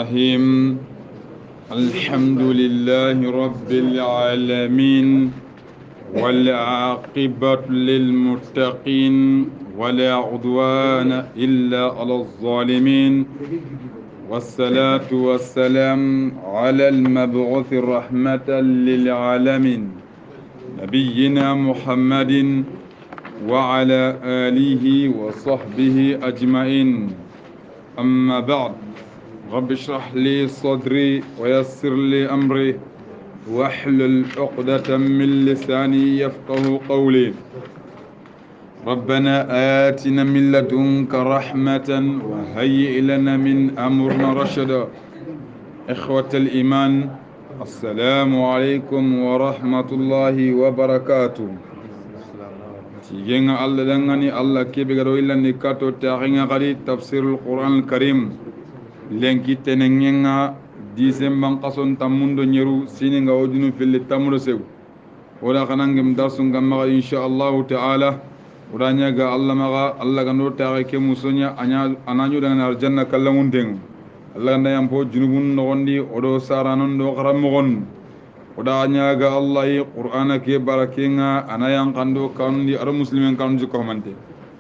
الرحيم الحمد لله رب العالمين والعاقبة للمتقين ولا عدوان إلا على الظالمين والصلاة والسلام على المبعوث رحمة للعالمين نبينا محمد وعلى آله وصحبه أجمعين أما بعد رب اشرح لي صدري ويسر لي أمري واحلل عقدة من لساني يفقه قولي ربنا آتنا من لدنك رحمة وهيئ لنا من أمرنا رشدا إخوة الإيمان السلام عليكم ورحمة الله وبركاته تيجينا الله لنغني الله كيف قالوا إلا نكاتو تاغينا غري تفسير القرآن الكريم لنكي تنينغا ديسم بانقصون تموندو نيرو سينيغا ودنو في اللي تمرو سيو ولا خنانغم درسون غمغا إن شاء الله تعالى ورانيغا الله مغا الله غنو تاغي كي موسونيا أنانيو دانا الجنة كلمون تنغ الله غنو يامبو جنوبون نغندي ودو سارانون دو غرمغون ودانيغا الله قرآن كي باركينا أنا ينقندو كاندي أرى مسلمين كاندو كومانتي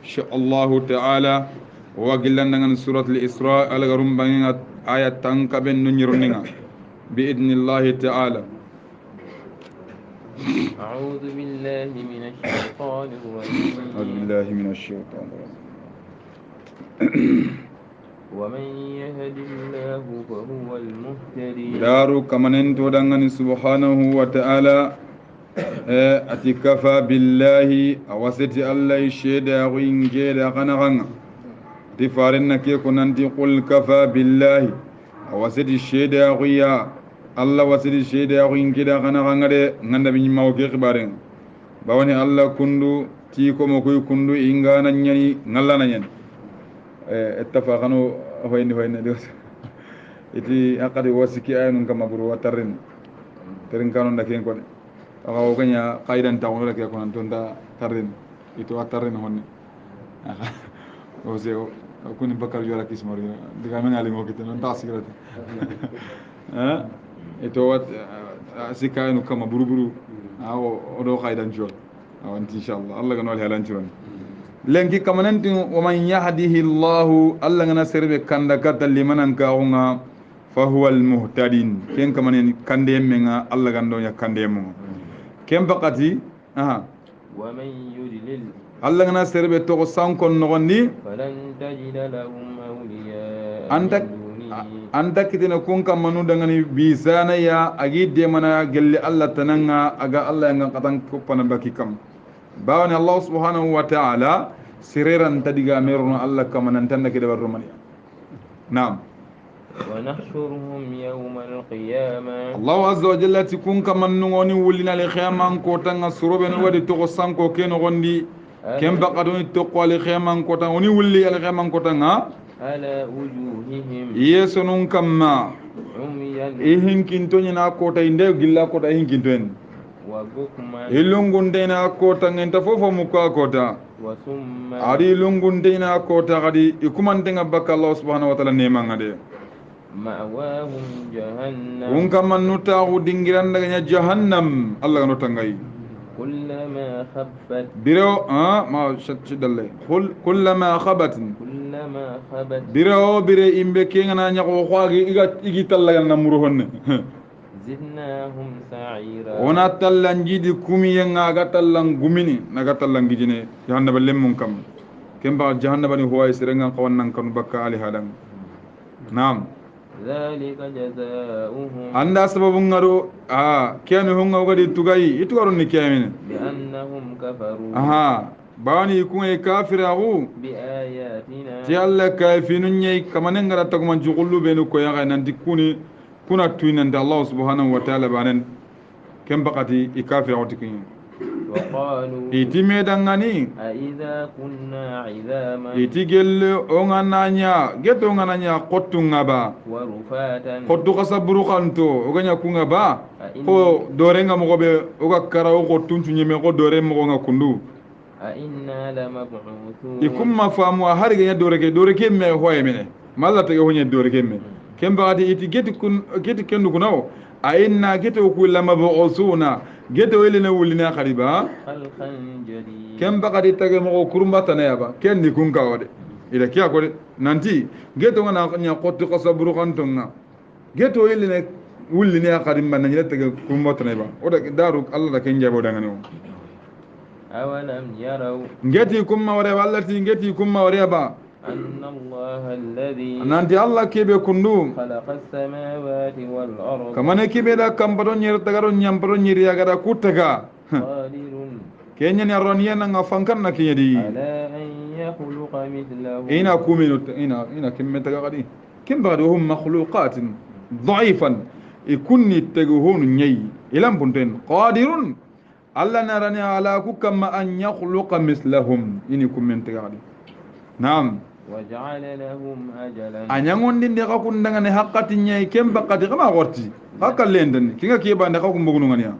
إن شاء الله تعالى وقلنا نغن سورة الإسراء على غرم بانينا آية تنكا بن نيرونينا بإذن الله تعالى أعوذ بالله من الشيطان الرجيم أعوذ بالله من الشيطان الرجيم ومن يهد الله فهو المهتدي دارو كمانين تودانغني سبحانه وتعالى أتكفى بالله أوسط الله شيدا وينجيدا غنغنغ تفارنا كي كننتي قل كفى بالله وسد الشيدا غيا الله وسد الشيدا غين كده غنا دي نند بي ماو كي خبارين باوني الله كندو تيكو مكوي كندو إنغانا نياني نالانا نياني اتفاقنو هوين دوس iti akadi wasiki ayun kama buru watarin terin kanon da ken ko aga oganya qaidan tawon da ke ko antonda tarin itu watarin honni oseo kuni bakar jora kismari diga men ali mo kitan ta sigrata itu wat sikaynu kama buru awo odo qaidan jol aw inshallah allah ganol halan jol lenki kamananti wa man yahdihi allah allah ngana serbe kanda kata limanan kaunga فهو المهتدين كين كمان كندي منا الله غندو يا كندي مو كم بقتي ومن يضلل الله غنا سربه تو سان كون نغندي فلن تجد لهم أولياء أنت كتنا كون كمانو دغني بيسانا يا اجي دي منا جل الله تنغا اغا الله ينغا قطن كوبنا باكي كم باوني الله سبحانه وتعالى سريرا تدغا ميرنا الله كمان انتن كده برمانيا نعم ونحشرهم يوم القيامة الله عز وجل تكون كمان نغني ولنا لخياما كوتان سروبن ودي توسان كو كين غندي كم بقدون تقوى لخياما كوتان وني ولي لخياما كوتان على وجوههم يسنون كما عميا إهين كنتوني نا كوتا إندي غلا كوتا إهين كنتون وبكما إلونغون دينا كوتا انت فوفو مكا كوتا وثم أدي لونغون دينا كوتا غدي يكمان تنغ بك الله سبحانه وتعالى نيمان غدي مأواهم جهنم ونكما نتاغو دينغران دغنيا جهنم الله نتنغاي كلما خبت برو ما شد الله كلما خبت برو بري إمبي كينا نيغو خواغي إيغي تالا نمرو هن زدناهم سعيرا ونا تالا نجيدي كومي ينغا غتالا غوميني نغا تالا نجيني جهنم لمون كم كم با جهنم ني هو يسرنغا قوان نان بكا علي هادان نعم ذلك جزاؤهم عند سبب غرو كانوا هم غادي تغاي يتورو نكيامين بأنهم كفروا bawani kun e kafiragu بآياتنا ti alla kafirun nyai kamane ngara tagman jugullu benu ko yaga nan dikuni kuna tuinan da Allah subhanahu wa ta'ala banan kem bakati e kafiragu tikin وقالوا iti medangani أإذا كنا عظاما iti gelle ongananya geto ongananya qottunga ba ورفاتا qottu kasaburu kanto oganya kunga ba ko dorenga mo be oga karawo qottun tunyeme ko dore mo nga kundu أئنا لمبعوثون ikum ma famu harga ya dore ke me hoye mene malla tage honye dore ke me ken bagati iti geti kendu kunawo ayinna geto kulla mabusuna geto elena wulina khariba خلقا جديدا ken bagati tage mo kurumba yaba ken ni kun kawade ila kiya ko de nanti geto ngana nya qotti qasabru kantonga geto elena wulina kharimba na nyata tage kurumba taneba oda daru Allah da ken jabo dangane o أولم يروا ngeti kumma ware wallati ngeti kumma ware ba أن الله الذي nanti Allah kebe kundu خلق السماوات والأرض kamane kebe da kambaro nyer tagaro nyamparo nyiri agara kutaga قادر kenya ni aroniya nga fankan na kiyedi على أن يخلق مثله ina kuminu ina kimme taga gadi kim bado hum makhluqatin ضعيفا ikunni teguhun nyai ilam punten qadirun Allah narani ala kukama an yakhluqa mislahum ini kummen taga gadi naam وجعل لهم أجلا anyangondi ndi kakundanga ne haqqati nyai kem bakati kama gorti hakkal lenden kinga kiba ndaka kumbugunu ngania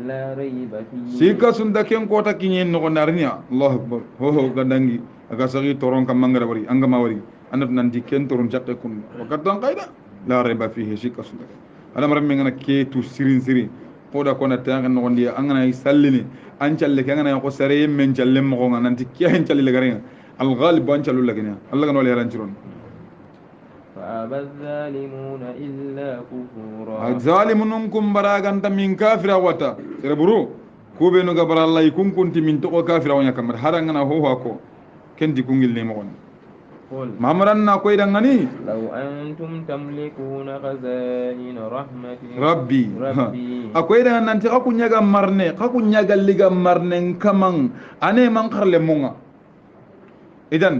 لا ريب فيه sika sunda ken kota kinyen no narniya Allah akbar ho gandangi aga sagi toron kam mangara wari anga mawari anat nanti ken toron jatte kun wakatan qaida la reba fihi sika sunda ala maram ngana ke tu sirin poda kona tanga no ndiya angana sallini an challe ke angana ko sare men challe mo ngana nanti kiyen challe garenga al ghalib an challu lagina Allah gan wala yaran ciron فأبى الظالمون إلا كفورا الظالمون كم براغان من كافر وتا سربرو كوبي نو غبر الله يكون كنت من تو كافر ونا كمر هرانغنا هو هاكو كنتي كونغيل نيمون قل مامرنا كوي دغاني لو أنتم تملكون خزائن رحمة ربي akoy da nanti aku nyaga marne aku nyaga liga marne kamang ane man kharle munga idan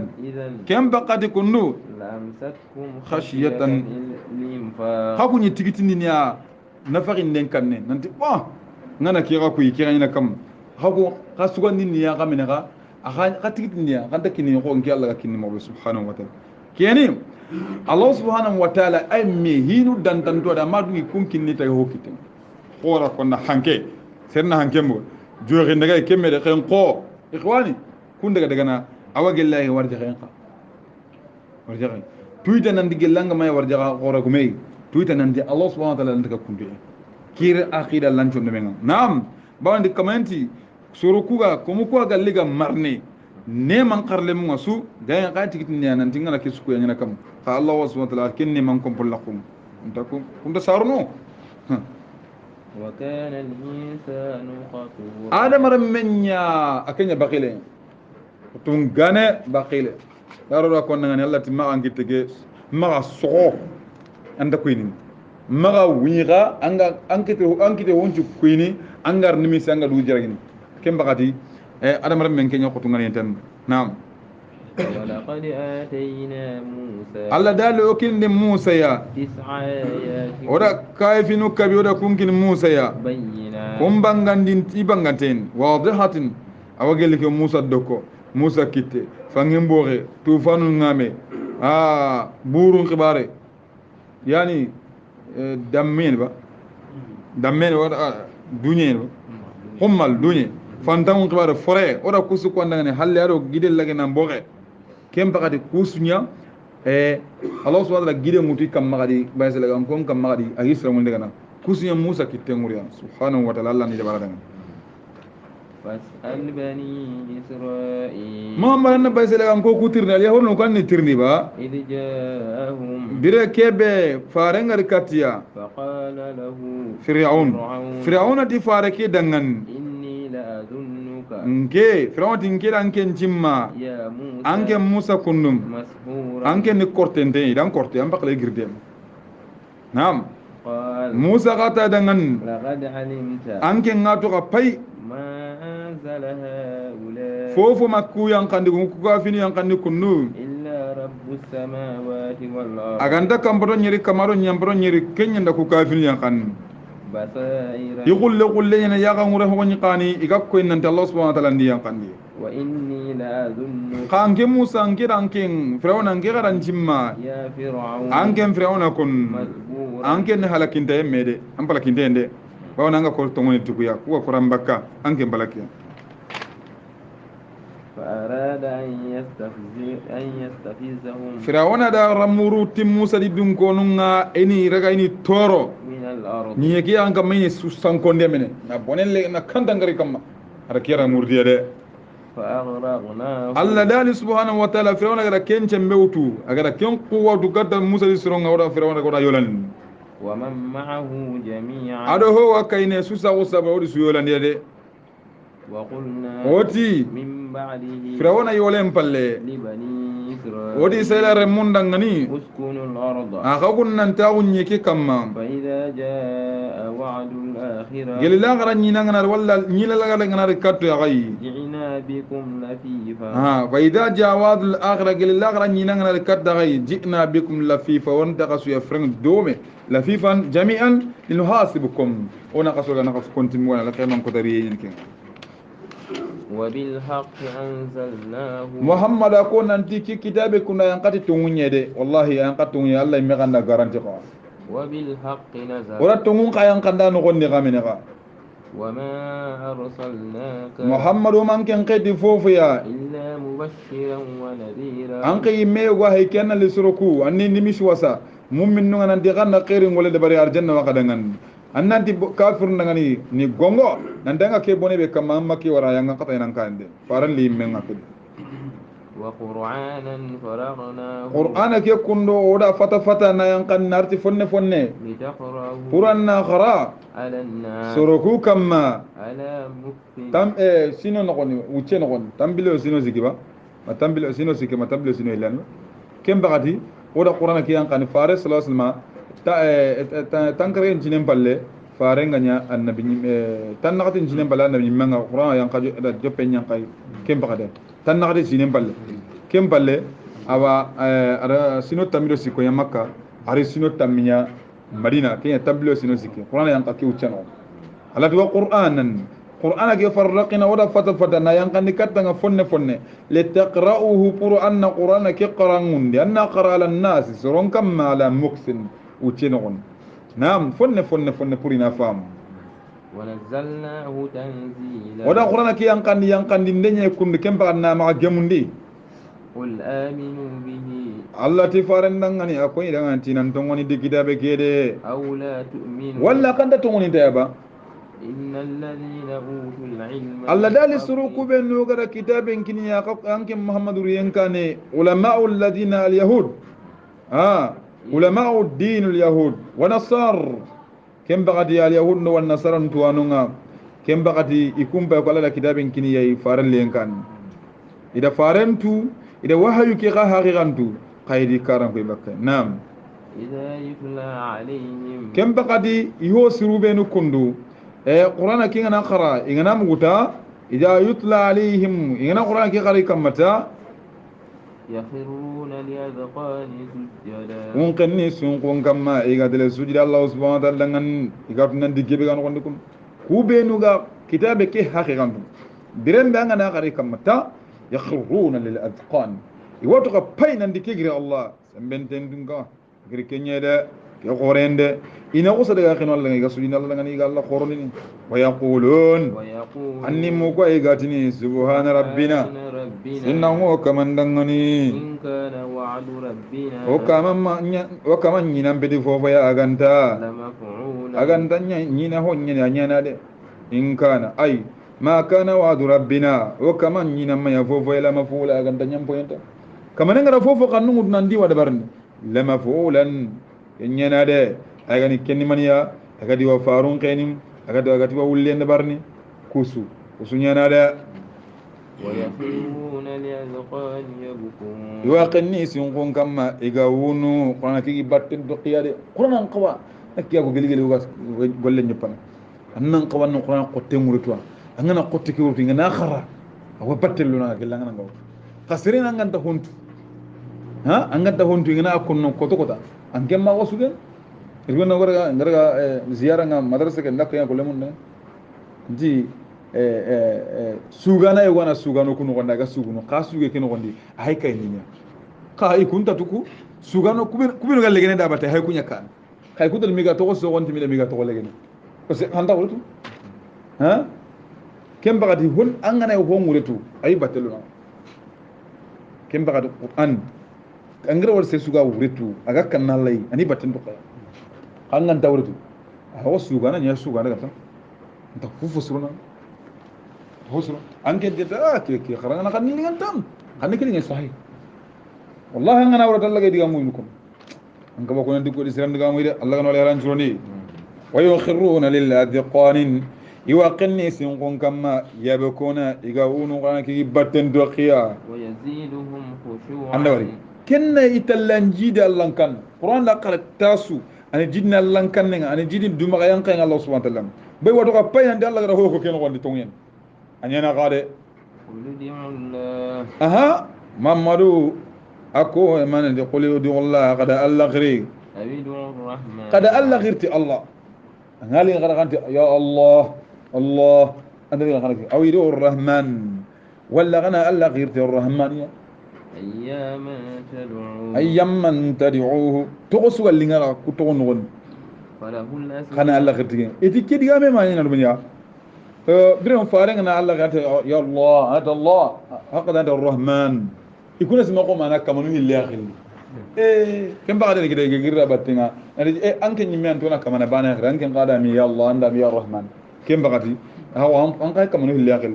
kem baqati kunnu لأمسككم خشية الإنفاق haku ni tigitini niya nafarin den kanne nanti ba ngana kira ku kira ina kam haku kasugandi niya kamene ka ka tigitini niya kan takini ko ngi Allah ka kinni mo subhanahu wa ta'ala kiyani Allah subhanahu wa ta'ala ay me hinu dan tan to da madu kun kinni tay hokite khora ko na hanke serna hanke mo jori ndaga kemme de khen ko ikhwani kun daga na awagillahi warja khen ka warja tuita nan digellanga may warja khora ko me tuita nan di Allah subhanahu wa ta'ala ndaka kunde kire akhira lancho ndemenga nam bawandi kamenti surukuga komuko galliga marne ne man qarle mu ngasu gaya qati kitni nan tingala kisku yana kam fa Allah subhanahu wa ta'ala kinni man kum lakum ntakum kunta sarno وكان الإنسان خطورا adam ramenya akenya bakile tungane bakile daro da kon ngani Allah timma angitege maga so anda kuini maga wiga anga ankite wonju kuini angar nimi sanga du jaragini kembakati adam ramen kenya ko tungane tan naam ولقد آتينا موسى Allah dalo okin de Musa ya 9 آيات oda kayfinu kabi oda kunkin Musa ya بينات kumbangandin tibangaten wadihatin awagel ke Musa doko Musa kitte fangin bore tufanu ngame burun khibare yani dammen wada dunyen ba hummal dunye fantan khibare fore oda kusu ko ndangane halle ado gidel lage nan boxe kem bakati kusunya Allah subhanahu wa ta'ala gide muti kam magadi baysela gam kon kam magadi agisra mun daga na kusunya Musa kitte nguriya subhanahu wa ta'ala Allah ni dabara daga فاسأل بني إسرائيل Muhammad na baysela gam ko kutirna ya hono kan ni tirni ba إذ جاءهم bire kebe farengar katiya فقال له fir'aun ti fareke dangan إني لأظنك nke fir'aun ti nkira anke njimma يا موسى anke Musa kundum مسحورا anke ni kortente idan korte am bakle girdem nam قال Musa kata dangan لقد علمت anke ngatu ka pai ما أنزل هؤلاء fofo makku yankandi ku kafini yankandi kunnu إلا رب السماوات والأرض aganda kambaro nyeri kamaro nyambaro nyeri kenya nda ku kafini yankandi بصائر يقول yana yaga ngure ho nyikani igakko innante Allah subhanahu wa ta'ala ndi yankandi وإني لأظنك kanke Musa ngira anken firawna ngira ranjimma يا فرعون anken firawna kun مذبورا anken halakinte mede ampala kinte ende bawna nga ko tongoni tukuya kuwa kurambaka anken balakiya فأراد أراد أن يستفزهم firawna da ramuru tim musa di dun konunga ini raga ini toro من الأرض ni yeki an kam ini susan konde mene na bonelle na kandangari kam ara kira murdiya de فأغرقناه Allah dali subhanahu wa ta'ala firawna gara kenche mbewtu agara ken quwwatu gadda musa di sironga wada firawna goda yolan ومن معه جميعا ado ho akaine susa usaba wodi su yolan de وقلنا oti من بعده firawna yolen palle لبني wodi إسرائيل sela remunda ngani اسكنوا الأرض akagun nan taunye ke kamma فإذا جاء وعد الآخرة gelila gara nyina ngana walla nyila la ngana katto ya gai جئنا بكم لفيفا ha fa idha jawad al akhirah gelila gara nyina ngana katta gai jina bikum lafifa wa ntaqasu ya freng dome lafifan jami'an linuhasibukum ona qaso na qaso kontin wala la kayman ko tari yen ken وبالحق أنزلناه muhammad ko nanti ki kitabe kuna yanqati tungunye de wallahi yanqati tungunye allah me ganda garanti ko وبالحق نزل ora tungun kayan kanda no gonni gamene ga وما أرسلناك muhammadu man ken qedi fofu ya إلا مبشرا ونذيرا an kai me go hay kenna li suruku anni nimisi wasa mu'min no nan di ganna khairin wala de bari arjanna wa kadangan annanti kafir ndangani ni gongo nan danga ke bone be kam makki wara yanga kata nan kande faran li men ngakid وقرآنا فرغناه qur'ana ke kundo oda fata fata na yang kan narti fonne fonne لتقرأه quranna khara على الناس suruku kamma على مكث tam sino no goni uche no goni tambilo sino zikiba matambilo sino sikima tambilo sino ilan kem bagati oda qur'ana ke yang kan faris sallallahu alaihi wasallam tankare jinen balle fare nganya annabi tan nakatin jinen balle annabi manga qur'ana yang kajo da joppe nyang kai kem bagade tan nakatin jinen balle kem balle awa ara sino tamiro siko ya makka ari sino taminya madina kenya tambilo sino sikki qur'ana yang ka ke uchano ala to qur'anan qur'ana ke farraqina wada fata fata na yang kan dikatta fonne fonne li taqra'uhu qur'ana qur'ana ke qarangundi anna qara lan nas suron kam ala muksin uchenogon nam fonne fonne fonne purina fam ونزلناه تنزيلا wada qur'ana ke yang kan ndenye kundi kemba na ma gemundi قل آمنوا به Allah ti faran dangani akoy dangan tinan tongoni di kitabe kede أو لا تؤمنوا walla kan da tongoni tayaba إن الذين أوتوا العلم Allah dali suruku ben no gara kitaben kini ya ka anke muhammadu riyankane ulama'u alladhina alyahud ulama'u din alyahud wa nasar kem bagati alyahud no wan nasara tuwanunga kem bagati ikumba ko ala kitaben kini yayi faran lenkan ida farantu ida wahayu ki ga haqiqantu qaydi karam ko bakka nam إذا يتلى عليهم kem bagati iho sirubenu kundu qur'ana kinga na qara ingana muguta ida yutla alaihim ingana qur'ana ki qari kamata يخرون لأذقان سجدا unqanni sun kun kamma iga dele sujida allah subhanahu wa ta'ala ngan iga tunan digebe gan ko ndikum ku benu ga kitabe ke haqiqan direm ba ngana qari kamata yakhruna lil adqan iwatu ka payna ndikigri allah sambenten dunga gri kenyede ke qorende ina usa daga khino allah iga sujida allah ngani iga allah qoroni wa yaqulun ويقول anni mu ko igatini subhana rabbina inna huwa kamandangani إن كان وعد ربنا o kama ñinan bedi fofo ya aganta لمفعولا aganta ñina ho ñina ñana de in kana ay ma kana wa'du rabbina o kama ñinan ma ya fofo ya mafula aganta ñam poyenta kama ngara fofo kannu nan di wada barni la mafulan ñana de agani kenni maniya agadi wa farun qenim agadi wa wullende barni kusu ñana de ويخرون لأذقان يبكون iwaqinni sinqun kamma iga wunu qur'ana kigi batten do qiyade qur'ana qawa akiya go geligeli golle nyepana annan qawan no qur'ana qotte murutwa angana qotte ki wurtu ngana khara awa battelu na gella ngana ngaw khasirina nganta hontu anganta hontu ngana akunno koto kota angemma wasugen irgona ngara ziyara nga madrasa ke nakya golle mun ne ndi sugana e wana sugano kuno gonda ga suguno ka suge kino gondi hay kay ninya ka ikunta tuku sugano kubino galle gene da bata hay kunya kan kay kutal miga to so gonti mi miga to legene parce que handa wutu kem bagati hon angana e ho nguretu ay batelu na ken baga qur'an angira wal se suga wuritu aga kanna lay ani batin to kaya angan tawritu hawa suga na nya suga daga ta ta fufu suruna husru anke deta ke kharanga kan ni ngantam kan ni kini sahih wallahi angana wala dallaga diga mu ko an kaba ko nan diko islam diga mu de allah kan wala ran suroni wa yukhiruna lil adqanin يوقني سنقون كما يبكون يقاون غانكي باتن دوخيا ويزيدهم خشوعا عندوري كنا يتلانجيد الله كان قرآن لا قال تاسو أنا جدنا الله كان أنا جدين دوما غيان كان الله سبحانه وتعالى بي واتوكا باي عند الله غيره كين غوندي تونين أني أنا قال قل ادعوا الله أها مامادو أكو من يقول ادعوا الله قد الله غير أو ادعوا الرحمن قد الله غيرتي الله غالي غرغنت يا الله الله أنا اللي غنى أو يدعو الرحمن ولا غنى الله غيرتي الرحمن أياما تدعون أياما تدعوه تغسوا اللي غنى كتون غن فله الأسماء غنى الله غيرتي إذا كده يا ما ينال الدنيا بريهم فارين غنى الله غيرتي يا الله هذا الله هكذا هذا الرحمن يكون اسمه أنا كمان اللي أخي كم بعد كده يجري باتنا أنك نيمان تونا كمان بانه أنك قادم يا الله أنت يا الرحمن كم بقتي هو أنك كمان اللي أخي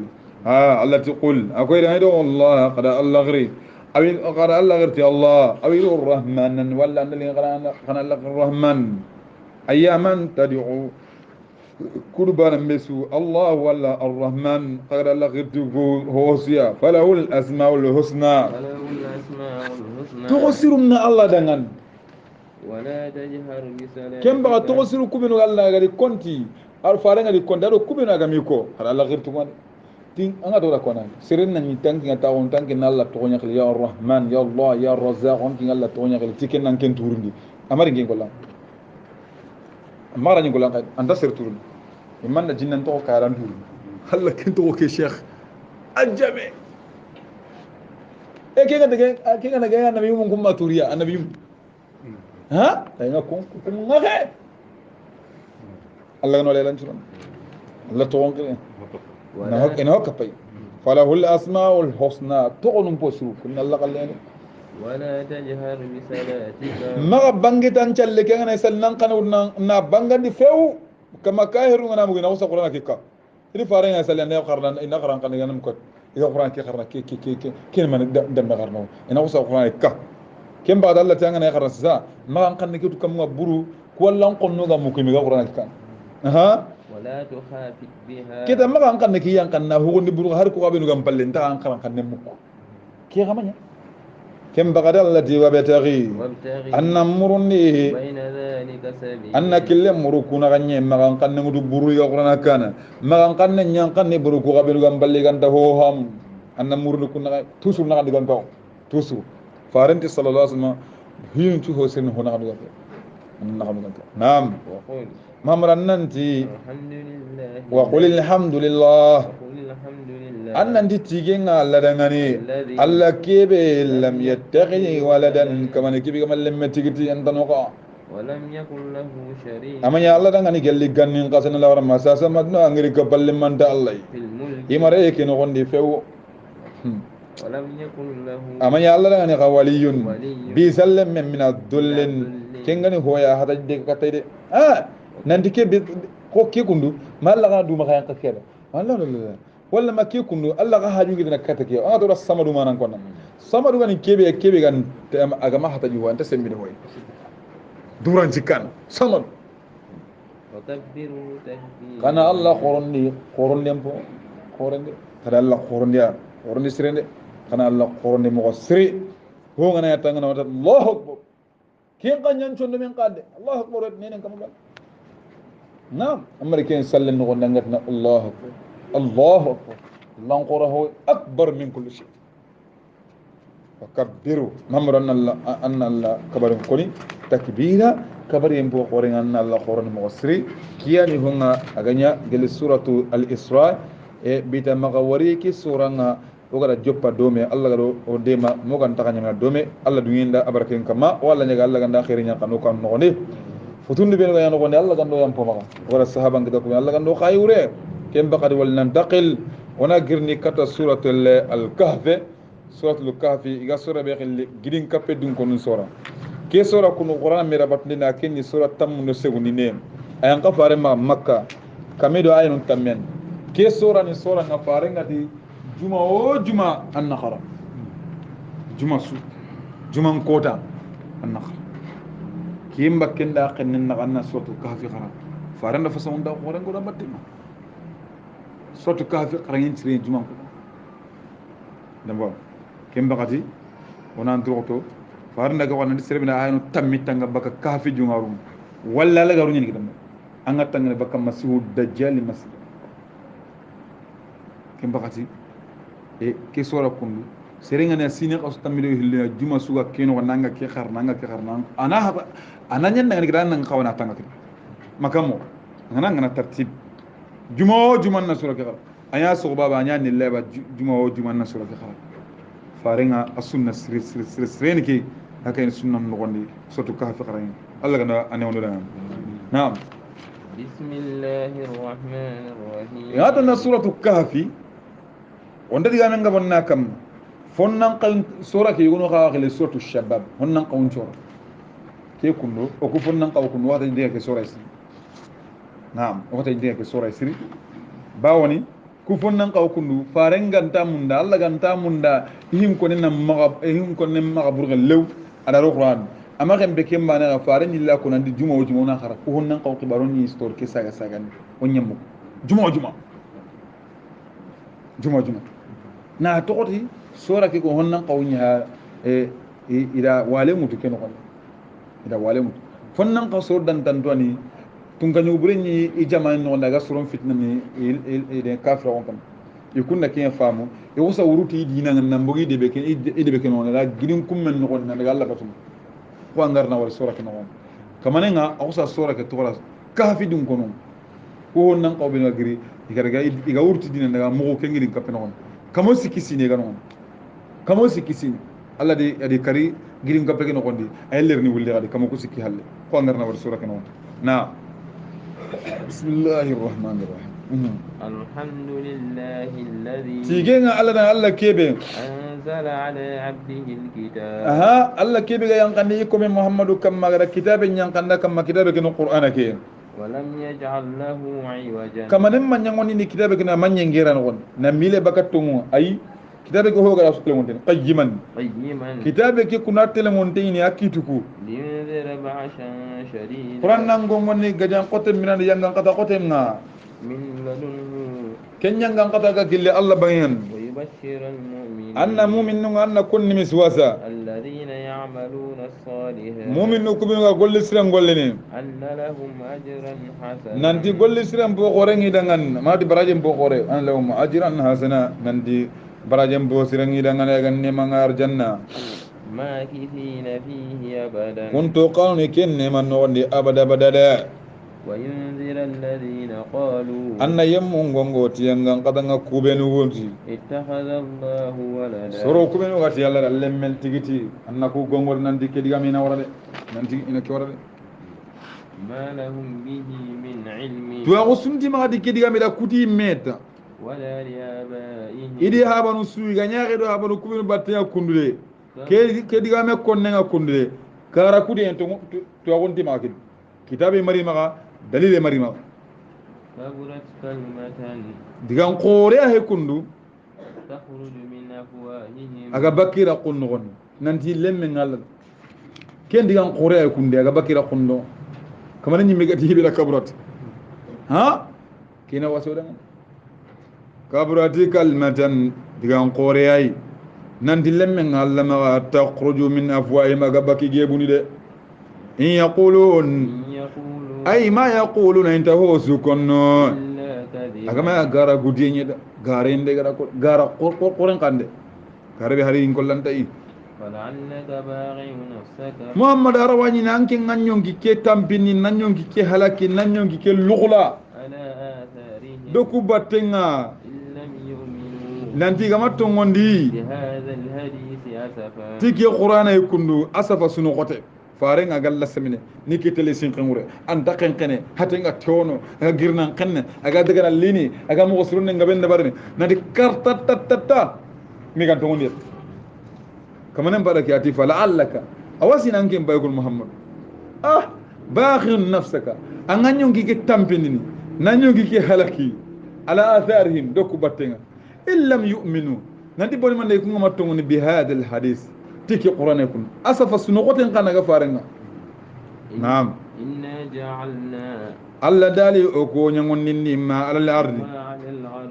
الله تقول أقول هذا الله قد الله غري أو قد الله غرتي الله أو الرحمن ولا أن اللي قال الله الرحمن أياما تدعو كربان مسو الله ولا الرحمن قد الله غرتي هوسيا فله الأسماء الحسنى تغسر من الله دعان ولا تجهر بصلاتك كم بقى تغسر كبنو الله غري كنتي الفارن غري كنت دارو كبنو غاميكو قد الله غرتي تين أنا دورا كونا سرنا نيتانك نتاون تانك نالله تونيا خلي يا الرحمن يا الله يا الرزاق أنك نالله تونيا خلي تيكن نانكن تورندي أمارين كين كلام أمارين كلام أنت سر تورن إمان الجنة تو كاران تورن هلا كنت وكي شيخ أجمع كيف أنا جاي أنا بيوم كم ما توريا أنا بيوم ها أنا كم ما هي الله نولا لانشون الله تون كده نهك إنه كبي فله الأسماء الحسنى تقولون بسرو كنا الله قال يعني ولا تجهر بصلاتك ما بانجت أنشل لك أنا يسلنا كنا بانجت فيو كما كاهرون أنا ممكن أوصل قرآن كيكا إذا فارين يسلنا يقرن إن قرآن كنا ينام كت إذا قرآن كي قرآن كي من دم قرنه إن أوصل قرآن كا كم بعد الله تعالى يقرأ سا ما أنكن نكتب كم برو كل أن قلنا ذا ممكن يقرأ كا ها ولا تخافت بها kita makan kan neki yang kan nahu ni buru har ko abinu gam pallen ta an kan kan nemuk ki gamanya kem bagada allati wa bataghi anna murunni بين ذلك سبيل anna kille murukuna ganye makan kan ngu buru ya qur'ana kana makan kan nyang kan ni buru ko abinu gam palle kan ta ho ham anna murunu kunna tusul na kan digan taw tusul farenti sallallahu alaihi wasallam hin tu ho sen ho na kan digan anna kan digan naam وقل mamran nanti الحمد لله وقل الحمد لله وقل الحمد لله أن أنت تيجين على دعني الله كيبه لم يتخذ ولدا كما نكيبه كما لم تيجي أنت نقع ولم يكن له شريك أما يا الله دعني قال لي جنين قاسنا لا ورا مساسا مدنا أنغري قبل من تا الله في الملك إمارة كي نقول دي فيو ولم يكن له أما يا الله دعني قوالي بيسلم من الذل كينغني هو يا هذا ديك كتير nanti ke ko ke kundu ma Allah ga duma kayan kakera Allah la walla ma ke kundu Allah ga haju gidana kata ke a dora samadu manan konna samadu gani kebe gan aga ma hata jiwa anta sembi hoy duran cikan samadu وكبره تكبيرا kana Allah qoron lempo qorende kada Allah qoron sirende kana Allah qoron mo sire ho ngana ya tangana wata Allahu akbar kin kanyan chondo men qade Allahu akbar nenen kam نعم أمريكان سلم نقول نعتنا الله أكبر الله أكبر لانقره هو أكبر من كل شيء وكبروا نمر أن الله كبر كوني تكبيرا كبر ينبو قرين أن الله قرن مغسري كياني هنا أغنيا قال سورة الإسراء بيتا مغوري كي سورة وغدا جوبا دومي الله غدو وديما موغان تاغانيا دومي الله دوين دا أبركين كما ولا نيغا الله غندا خيرين كانو كان نغني futundu be ngaya no Allah gando yam pomaga wala sahaban gida ko Allah gando khayure kem bakadi wal nantaqil wana girni kata suratul al-kahf suratul kahfi iga sura be khille gidin kappe dun ko nun sura ke sura kunu qur'an me rabatni na kenni sura tammu no segundi ne ayan ka fare ma makka kamedo ayun tammen ke sura ni sura na fare ngati juma o juma an nakhara juma su juma kota an nakhara kimba kenda qannin na ganna suratul kahfi khara fare na fason da qur'an go da batima suratul kahfi qarangin tire juma ko damba kimba kati onan droto fare na ga wana diserbina ayun tamitanga baka kahfi jungarum walla la garu ni damba anga tangane baka masihu dajjal masih kimba kati e ke sura kundu serenga na sine qasu tamido hilina juma suga keno nanga ke kharna ana nyen nanga gidan nanga kawana tanga kiti makamo ngana tartib juma na sura ke khar aya so baba anya ni leba juma na sura ke khar farenga asunna sireni ke hakay sunna no gondi sotu ka fi kharain Allah gana ane wondo dana na'am bismillahir rahmanir rahim ya ta suratu kahfi wanda diga men gaban nakam fonnan qal sura ke yugo kha khale suratu shabab honnan qawun chora ke kundo o ku fonnan qaw kun wata diga ke sura isi na'am wata diga ke sura isi bawoni ku fonnan qaw kundu farenga munda Allah ganta munda him ko nen maga burga lew ada qur'an amma kan be kemba na faren illa ko nan di juma na khara ko honnan qaw kibaron ni store ke saga ni onyam juma na tokoti sura ke ko honnan qawnya ida wale mutu ken ko ida wale mutu fonnan qaw so dan tani tun kanyu burenyi i jama'an no daga suron fitna ni de kafra on kam ikunna ken famu e wosa wuruti dina nan bogi de beken on la gidin kummen no on daga Allah batum ko angarna wal sura ke no kamanenga awsa sura ke tola kafi dun kono ko honnan qaw be ngiri iga wurti dina daga mo ko ngidin kapen on kamo sikisi ne ganon kamo sikisi Allah de adi kari gidin kapen no kondi ay lerni wulde gadi kamo ko sikki halle ko angarna wal sura ke no na بسم الله الرحمن الرحيم الحمد لله الذي تيجينا الله كيبه أنزل على عبده الكتاب الله كيبه ينقني يكم محمد كما غير كتاب ينقنا كما كتابك القرآن كي ولم يجعل له عوجا كما نما ينقني كتابك من ينغيران غون نميله بكتمو أي كتابك هو غير أسكلمونتين قيما كتابك كنا تلمونتين أكيدكو لينذر بأسا شديدا قرآن نعوني غجان قتم من ينغان قتا قتمنا من لدنه كن ينغان قتا كل الله بيان ويبشر المؤمنين أن مؤمن أن كن مسواسا الذين يعملون الصالحات مؤمن كبير قول سلام قولني أن لهم أجرا حسنا ننتي قول سلام بوخورين دعان ما دي براجم بوخوري أن لهم أجرا حسنا ننتي براجم بوسرين دعان يعن نمانغار جنة ماكثين فيه أبدا كنت قالني كن من نودي أبدا بددا وينذر الذين قالوا أن يمون غوتي ينغان قدنا كوبينو غوتي اتخذ الله ولدا سورو كوبينو غاتي الله لمل تيغتي أنكو غونغور نانتي كديغا مينا ورده نانتي إنك ورده ما لهم به من علم تو غسنتي ما دي كديغا ميدا كوتي ميتا ولا لآبائهم إدي هابانو سوي غنيا غدو هابانو كوبينو باتيا كوندولي كديغا مي كوننغا كوندولي كارا كودي انتو تو غونتي ما كدي كتابي مري مغا دليل مري مغا كبرت كلمة ديغان قوريا هي كوندو تخرج من أفواههم aga bakira kunno gon nanti lemme ngal ken digan qore ay kunde aga bakira kunno kamana nyimbe gati hibira kabrat ha kina wasoda kabrati kalmatan digan qore ay nanti lemme ngal ma takhruju min afwahihim aga baki gebuni de in yaqulun ay ma yaquluna intahu sukunno aga ma gara gudiye da garende gara qoren kande karabe hari in kollanta i فلعلك باغع نفسك محمد arawani nanke nganyongi ke tampini nanyongi ke halaki nanyongi ke lughla على آثارهم doku batenga إن لم يؤمنوا nanti gamatto ngondi بهذا الحديث أسفا tiki qur'ana ikundu asafa sunu qote farenga galla semine niki tele sin qengure anta qenqene hatenga tono aga girnan qenne aga daga lini aga mo surunne ngabende barne nadi karta tatta mi kan to ngondi kamanen baraki ati fa la'allaka awasina anken baykul muhammad bakhir nafsaka anganyo ngike tampinini nanyo ngike halaki ala atharihim doku battenga illam yu'minu nanti boni man ko ngama tongoni bi hada al hadith tiki qur'an kun asafa sunuqoten kana ga farenga naam inna ja'alna alla dali o ko nyangon ninni ma ala al ardi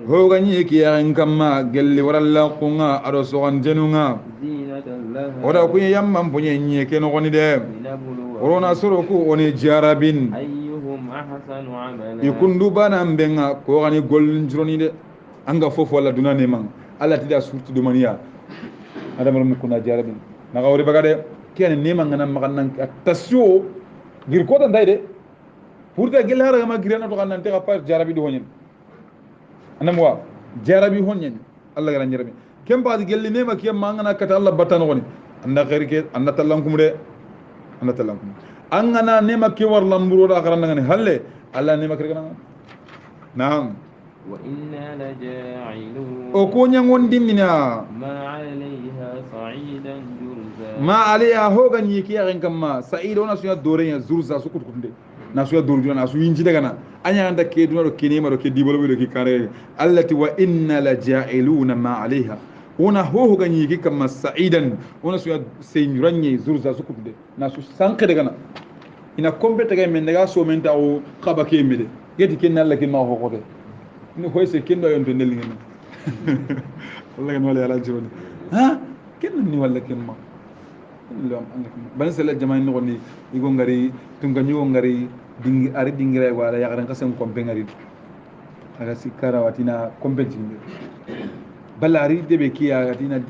ho ganyi ki yan kamma gelli waralla kunga ado sogan jenunga oda ku yamman bunye nye ke no goni de orona soro ku oni jarabin ayyuhum ahsanu amala ikundu bana mbenga ko gani gollin juroni de anga fofo wala dunane man alla tida surtu do maniya ada mar mukuna jarabin naga wori bagade ken nema ngana magannan tasyo gir ko tan dayde pour de gel hara ma girena to kan te ka jarabi do honyen anamwa jarabi honyen alla gara jarabi kem baadi gelli nema kem mangana kata alla batano woni anda khair ke anda tallankum de anda tallankum angana nema ke war lamburo da garanda ngani halle alla nema kire kana naam wa inna laja'ilun o ko nyangon dimina ma 'alayha sa'idan jurza ma alayha hoga ni ki yaren kamma sa'ido na suya dore ya zurza su kutkunde na suya dore na su yinji daga na anya anda ke duna do kinema do ke dibolo do ke kare allati wa inna laja'iluna ma alayha ona hoga ni ki kamma sa'idan ona suya seyuranye zurza su kutkunde na su sanke daga na ina kompeta ga men daga so men tawo khaba ke mede geti ken alla ken ma ho ko de ni hoy se ken do yon to nel ngene wallahi no la yalla joni ken ni walla ken ma lo am ban sala jamaay no ni igo ngari tunga nyugo ngari dingi ari dingira wala yagaran kasam kompe ngari aga sikara watina kompe jingi balari debe kiya atina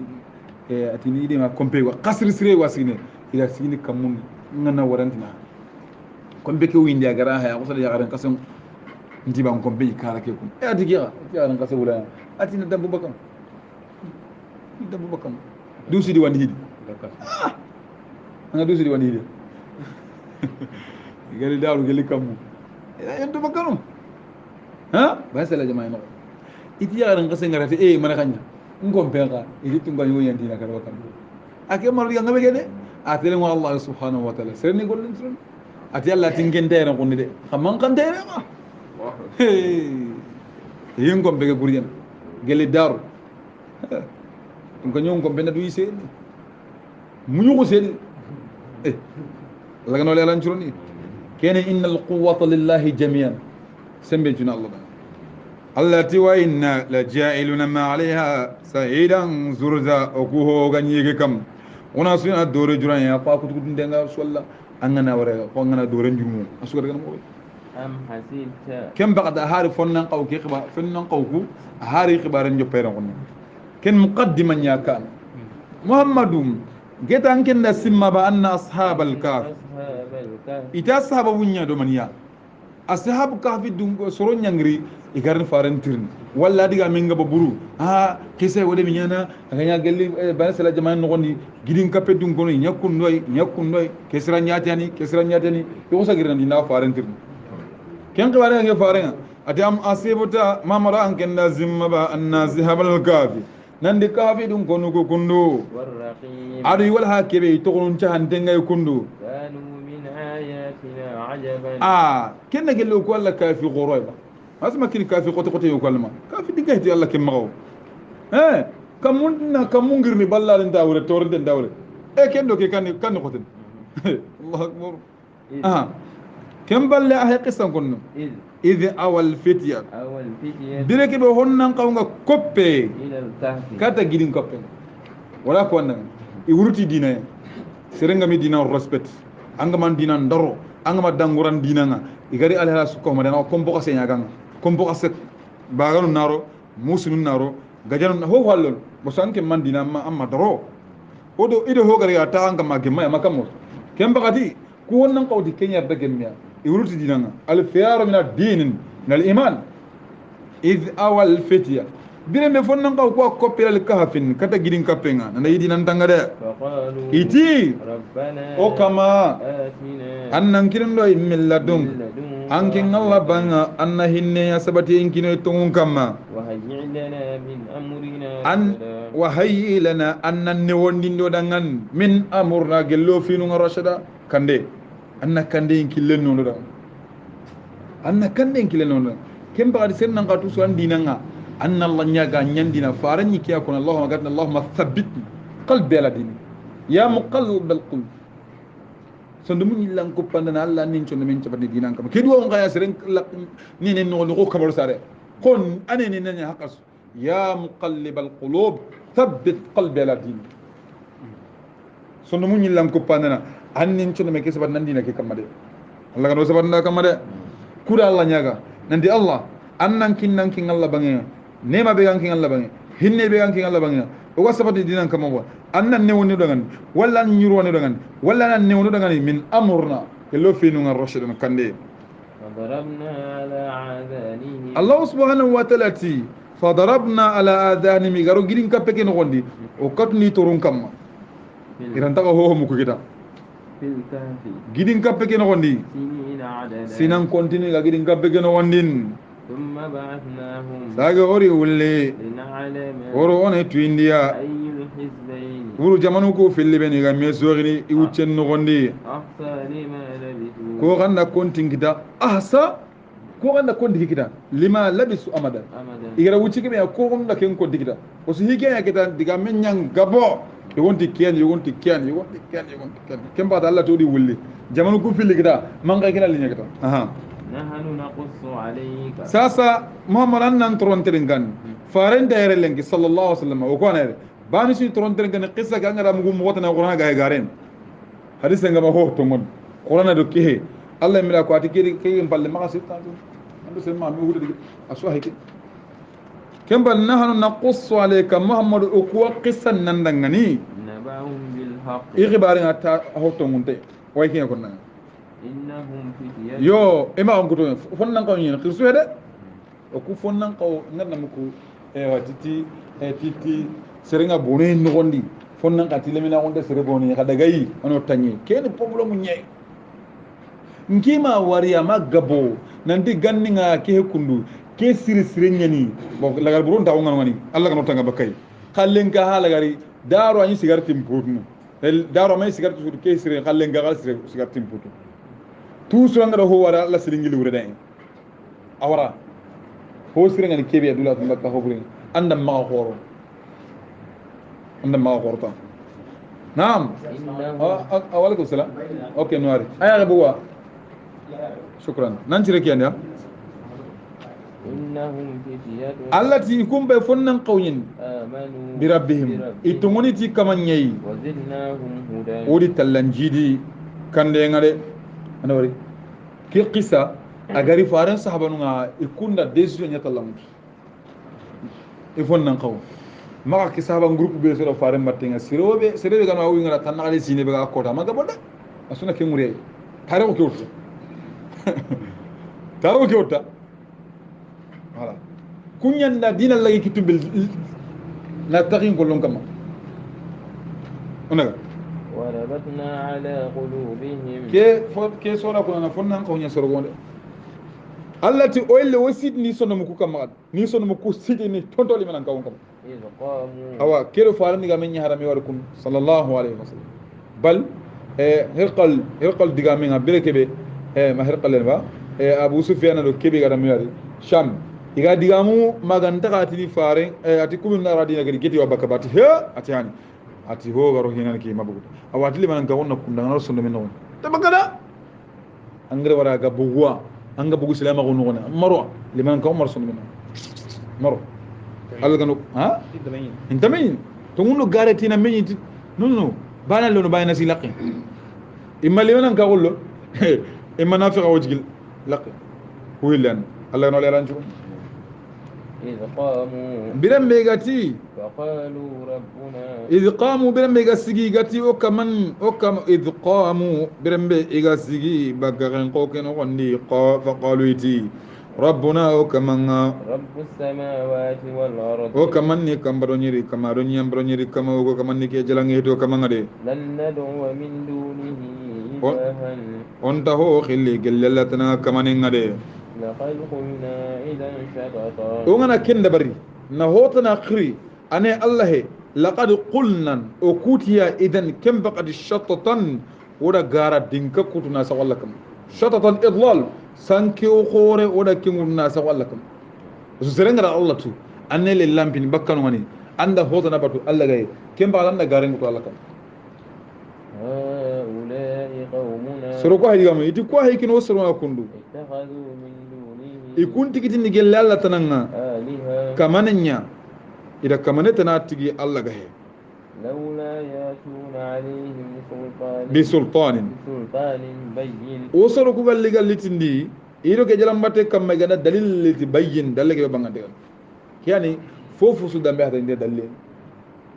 atini de ma kompe wa qasri sire wasine ila sini kamun ngana warantina kompe ke windi agara ha ko sala yagaran kasam njiban kompe kala ke kun adigira yagaran kasam wala atina dambu bakam dusi di wandi hidi anga dusi di wandi hidi gari dalu geli kamu yanto bakano ba sala jamaay no iti yaran kase ngarate mana kanya ngom pega iti tunga yo yanti na karo kan ake maru yanga be gede atele mo allah subhanahu wa ta'ala serni gollen sun ati allah tingen tere ko ni de xamman kan tere ma yin ngom be guriyan geli daru tunga nyong ngom be na du yise muñu ko sen laga no lelan curoni kene innal quwwata lillahi jami'an sembe juna allah allati wa inna la ja'iluna ma 'alayha sa'idan zurza okuho ganyege kam ona suna dore juran ya pa kutu ndenga solla angana wara ko ngana dore njumu asugar gana mo am hasibta kem baqda hari fonnan qaw ki khiba fonnan qawku hari khibaran jopere ngon ken muqaddiman ya kan muhammadum geta anken da simma ba anna ashabal kaf ita sahaba wunya do maniya ashab kaf dum soro nyangri igarn farantirni walla diga menga baburu kise wode mi nyana aganya galli bana sala jaman no gondi gidin kape dum gono nyakun noy kesra nyatani yo sagirna dina farantirni ken qawara nge farenga ati am asibata mamara anken da zimma ba anna ashabal kaf nandi kafi dum kono ko kundo adu wal hakebe to gon tan dengay kundo kanu min ayatina ajaban kenna gello ko alla kafi qoroyba asma kin kafi qoto yo kalma kafi digayti alla kem mago kamun ngirni ballal ndawre torde ndawre kendo ke kan qoten allah akbar kem balle qisan kunno إذ أول فتية درك بهونن قاونغا كوبي كاتا جيدين كوبي ولا كوانا يورتي دينا سرنغا مي دينا ريسبكت انغا مان دينا ndaro anga ma danguran dina nga igari alhala sukko ma dana kombo ko senya ganga kombo ko set baganu naro musunu naro gajanu ho wallon bo sanke man dina ma amma daro odo ido ho gari ta anga ma gemma makamo kemba gati ko wonnan qawdi kenya da gemmiya يورث ديننا الفيار من الدين من الإيمان إذ أول فتية بين مفنن قاو كوا كوبيل الكهف كتا جيرين كابينغا ندا يدي نانتانغا ده إتي ربنا أو كما أن نكرن لو من لدن أنكن الله بانا أن هن يا سبتي إنكن يتون كما وهيئ لنا من أمرنا أن wa hayyi lana anna newondi dangan min amurna gello finu rashada kande anna kande killen no da anna kande killen no kem ba sen nan qatu so andinanga anna allah nyaga nyandina faranyi kiya kun allahumma gadna allahumma thabbit qalbi ala dini ya muqallib al qulub sondo mun yilan ko pandana allah nin chondo men cabati dinan kam kedo on gaya seren ni ne no ko kabar sare kon ane ni nanya hakas ya muqallib al qulub thabbit qalbi ala dini sondo mun yilan ko pandana an nin chondo men ke sabat nan dina ke kamade allah kan sabat na kamade kuda allah nyaga nandi allah annan kinnan kin allah bangen nema be gankin allah bangen hinne be gankin allah bangen o ga sabati dinan kama wa annan ne woni dangan walla an nyuro woni dangan walla nan ne woni dangan min amrna kello finu ngar rashidun kande فضربنا على آذانهم allah subhanahu wa ta'ala ti fadarabna ala adhanihim garo gidin kappe ken gondi o katni torun kamma iranta ko ho mu ko kita في الكهف gidin kappe ken gondi سنين عددا sinan kontinu ga gidin kappe ken wondin ثم بعثناهم saga ori ulle لنعلم oro one tuindia أي الحزبين wuru jamanu ko felle be ni ga mesogini i wuccen no gondi أحصى لما لبثوا ko ganda kontin kita ahsa ko ganda konti kita lima labisu amadan أمدا igara wucci ke ko ganda ken konti kita o si hige ya kita diga men nyang gabo yogonti kian kemba Allah to di wulli jamanu ko felle kita manga kina linya kita aha نحن نقص عليك sasa muhammad annan trontirin kan faren da yare lenki sallallahu alaihi wasallam o ko na bani si trontirin kan qissa ga ngara mugu mota na qur'ana ga garen hadith nga ma ho to mon qur'ana do ke allah mi la ko atiki ke balle ma sita ando sen ma mi hude aso hayke kembal nahnu naqussu alayka muhammad o ko qissan nan dangani نبأهم بالحق ikhbarin ata ho to munte way ke ko nan إنهم فتية yo ema on kuto fonnan ko yin khirsu hede o ku fonnan ko nganna muku watiti titi serenga bone no gondi fonnan ka tilemina gonde sere boni ka dagayi ono tanyi ken problem nyai ngima wariya magabo nandi ganninga ke kundu ke siri nyani bo lagal burun ta ngani ngani Allah kan tanga bakay khallen ka halagari daro anyi sigartim putnu daro may sigartu sur ke siri khallen ga sigartim putnu tout so ngara ho wara la siringili wure den awara ho siringa ni kebe adula tun bakka ho burin anda ma khoro ta naam awalaikum salam okay noari aya buwa shukran nan tire kiyan ya إنهم فتية allati kumbe fonnan qawyin آمنوا bi rabbihim itungoniti kamanyai وزدناهم هدى odi tallanjidi kande ngade anawari ki qissa agari faran sahabanu nga ikunda decision nyata lamuti fonnan qaw maka ki sahaban groupe be so faran mattenga sirobe kan awu ngara tan ngali sine be ga kota maga bodda asuna ke ngure tare ko kyota voilà kunyan na dina lagi kitumbil na taqin ko lon kama onaga وربطنا على قلوبهم ke sona ko na fonnan ko nya sorogonde allati oyle wasit ni sono mu kama ni sono mu ko sidi ni tontoli manan kawon kam إذ قاموا awa kero farani ga men harami warkum sallallahu alaihi wasallam bal hirqal diga men abire kebe ma hirqal ba abu sufyan do kebe ga mi wari sham iga digamu maganta katini faren ati kumin na radina gari geti wa bakabati he ati hani ati ho garo hinan ki mabugo awatili manan ga wonna kun daga sunna min non tabakada angre wara ga bugwa anga bugu silama ko non marwa liman ka umar sunna min marwa algano ha intamin to ngunu gareti na men non bana lo no bayna si laqi imma liman ka gollo imma nafiqa wajgil laqi huilan allah no leran jugo إذ قاموا برم ميغاتي فقالوا ربنا إذ قاموا برم ميغاسيغي غاتي إذ قاموا برم ميغاسيغي بغرن قوكن غندي فقالوا يتي ربنا وكمان رب السماوات والأرض وكمان كمبرونيري كما وكمان كي جلانغي تو كمان غدي لن ندعو من دونه إلها أنت هو خلي جللتنا كمان غدي لقد قلنا إذا شططا ongana kenda bari na hota na khri ane allah he laqad qulnan o kutiya idan kem baqad shatatan oda gara dinka kutuna sa walla kam shatatan idlal sanki o khore oda kimuna sa walla kam so serenga Allah tu annele lampini bakkanu ngani anda hoto nabatu Allah gay kem ba anda garen ko Allah kam هؤلاء قومنا soro ko haydi gam iti ko hay kino soro ma kundu اتخذوا من دونه ikunti kitin gelle Allah tananga آلهة kamananya ida kamane tanatigi Allah gahe لولا يأتون عليهم بسلطان بسلطان بين وصلوا كوغال ليغال ليتندي إيرو كجلام باتي كم مجانا دليل لتي بين دليل كي بانغا يعني فوفو سودان بيحتا ندي دليل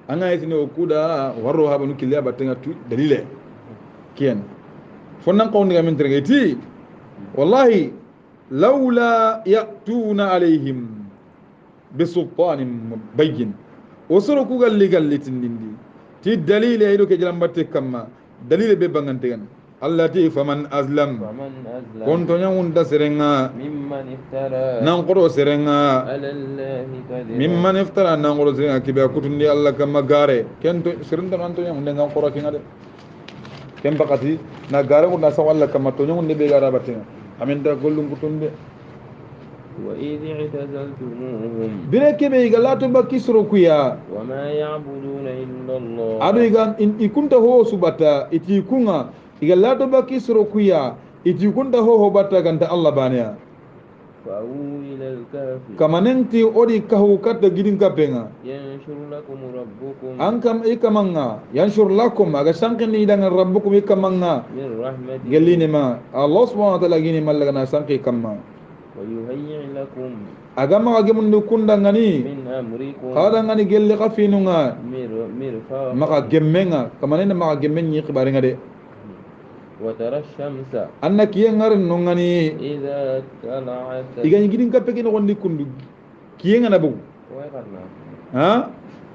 أنا يتني وكودا وروها بنو كليا باتنغا تو دليل كيان فنان قون نغا من ترغيتي والله لولا يأتون عليهم بسلطان بين وصلوا كوغال ليغال ليتندي تي دليل إيرو كجلام باتي كم دليل بي بانغا تيغان التي فمن أظلم كنت يوم تسرنا ممن افترى ننقر سرنا على الله كذبا ممن افترى ننقر سرنا كي بيكون دي الله كما غاري كنت سرنا نانتو يوم ننقر كينا كم بقتي نغاري وندا سو الله كما تو يوم نبي غارا باتنا امين دا غولم كتون دي وإذ اعتزلتموهم بريكي بي غلاتو بكي سروكيا وما يعبدون إلا الله ادو يغان ان كنت هو سبتا اتي كونغا igalato baki soro kuya iti kunta ho batta ganta Allah baniya فأووا إلى الكهف kamanenti odi kahu katta gidin kapenga ينشر لكم ربكم ankam ikamanga yanshur lakum aga sankini dengan rabbukum ikamanga من رحمته gelini ma Allah subhanahu wa ta'ala gini malagana sanki kamma ويهيئ لكم agama age mundu kunda ngani من أمركم kada ngani gelli qafinunga مرفقا maka gemmenga kamanena maka gemmenyi khibaringa de وترى الشمس annak yengar nongani إذا طلعت igani gidin kapeke no gondi kundu kiyenga na bugu ويقرنا ها